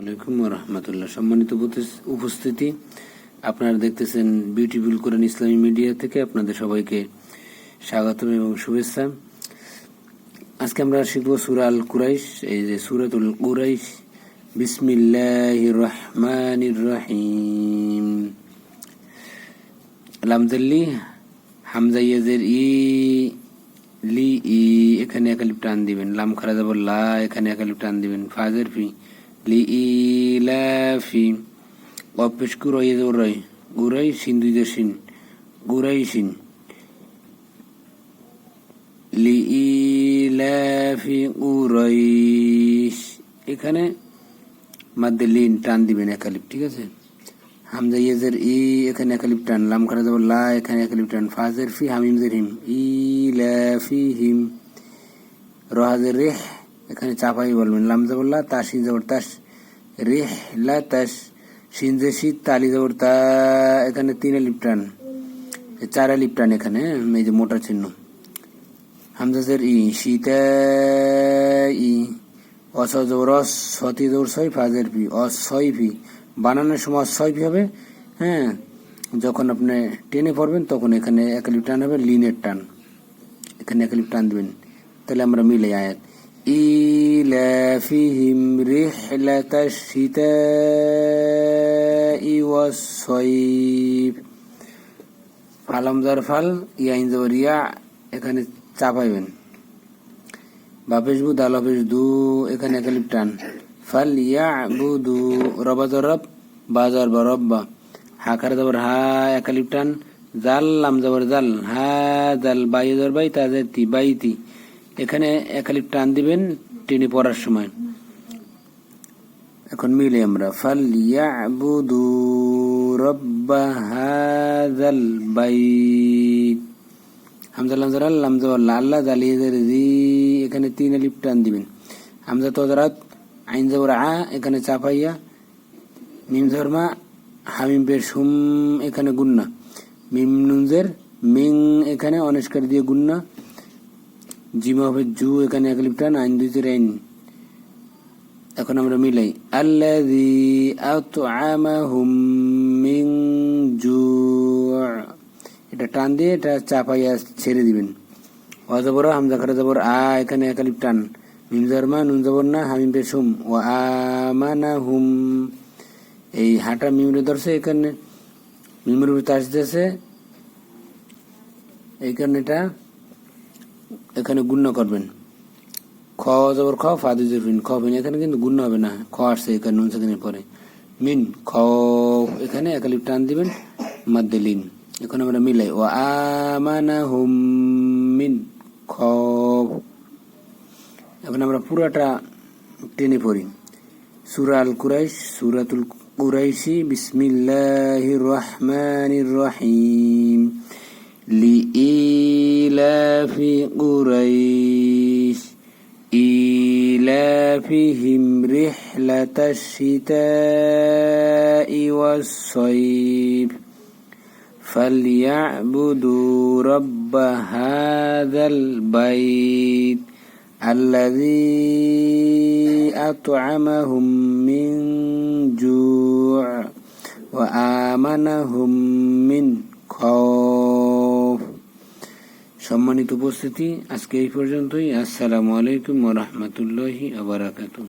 আলাইকুম রহমতুল্লাহ। সম্মানিত উপস্থিতি, আপনারা দেখতেছেন বিউটিফুল কোরআন ইসলামী মিডিয়া থেকে আপনাদের সবাইকে স্বাগতম এবং শুভেচ্ছা। আজকে আমরা শিখব সূরা আল কুরাইশ। এই যে সূরাতুল কুরাইশ, বিসমিল্লাহির রহমানির রহিম। লামজাল্লি হামজা ইয়াজের ই লি ই, এখানে একালিফ টান দিবেন। লাম খারা যাব লা, এখানে একালিফ টান দিবেন। ফাজের ফি লি ই লা ফি। অপেশ কুরাই জোরাই গুরাই সিন দুই শিন গুরাই সিন লি ই লা ফি কুরাইশ, এখানে মাদ্দে লিন টান দিবেন একালিফ, ঠিক আছে। হামজা ইয়াজের ই, এখানে একালিফ টান। লাম খারা যাব লা, এখানে একালিফ টান। ফাজের ফি হামিম জের হিম ই লা ফি হিম। রহাজের রেহ, এখানে চাপাই বলবেন। লাম যাব লা, তাসি জবর তাস, রেহ লা তাস। শিন জে শীত, তালি জবর তা, এখানে তিন আলিফ টান, চার আলিফ টান এখানে, এই যে মোটা চিহ্ন। হামজাজের ই শীতা ই। অস জবর অস, সতি জবর ছয়, ফাজের ফি অস ছয় ফি। বানানোর সময় ছয় ফি হবে, হ্যাঁ। যখন আপনি টেনে পড়বেন তখন এখানে একালিফ টান হবে, লিনের টান, এখানে একালিফ টান দিবেন। তাহলে আমরা মিলে আয়াত ইলাফিহিম রিহলাতাশ শিতাই ওয়াস সাইফ। ফালাম জার ফাল, ইয়াইন জবর ইয়া, এখানে চাপাইবেন। বাপেশ বু দাল অপেশ দু, এখানে একালিফ টান। ফাল ইয়াবুদু। রবা জর রব, বাজার বা রব্বা। হাকার জবর হা, একালিফ টান। জাল লাম জবর জাল, হা জাল। বাই জবর বাই, তাজের তি বাইতি, এখানে একালিফ টান দিবেন টেনে পড়ার সময়। এখন মিলে আমরা ফাল ইয়াবুদু রব্বা হাযাল বাইত। হামজা লাম জাল লাম জবর লা, আল্লাহ জালিয়ে জি, এখানে তিন আলিফ টান দিবেন। হামজা তজরাত, আইন জবর আ, এখানে চাপাইয়া। মিম জবর মা, হামিম পেশ হুম, এখানে গুন্না। মিম নুনজের মিং, এখানে অনিষ্কার দিয়ে গুন্না। জিমা হবে জু, এখানে একালিফ টান। আইন দুই জের আইন। এখন আমরা মিলাই আল্লাযী আত'আমাহুম মিন জু', এটা টান দিয়ে এটা চাপাইয়া ছেড়ে দিবেন। অজবর হামজা খারা জবর আ, এখানে একালিফ টান। মিম জবর মা, নুন জবর না, হামিম পেশ হুম। ওয়া আমানাহুম, এই হাঁটা মিমরে ধরছে, এখানে মিমের উপর আসতেছে, এই কারণে এটা এখানে গুণ্য করবেন। খ জবর খ, ফাদু জরফিন খ বিন, এখানে কিন্তু গুণ্য হবে না, খ আসছে এখানে নুন সেখানে পরে। মিন খ, এখানে একালিফ টান দিবেন, মাদ্দে লিন। এখন আমরা মিলাই ও আমানাহুম মিন খ। এখন আমরা পুরাটা টেনে পড়ি। সূরা আল কুরাইশ, সূরাতুল কুরাইশি। বিসমিল্লাহির রহমানির রহিম। লিইলাফি কুরাইশ ইলাফিহিম রিহলাতাশ শিতাই ওয়াস সাইফ ফালইয়াবুদু রাব্ব হাযাল বাইত আল্লাযী আত'আমাহুম মিন জু' ওয়া আমানাহুম মিন খাউফ। সম্মানিত উপস্থিতি, আজকে এই পর্যন্তই। আসসালামু আলাইকুম ওয়া রাহমাতুল্লাহি ওয়া বারাকাতুহু।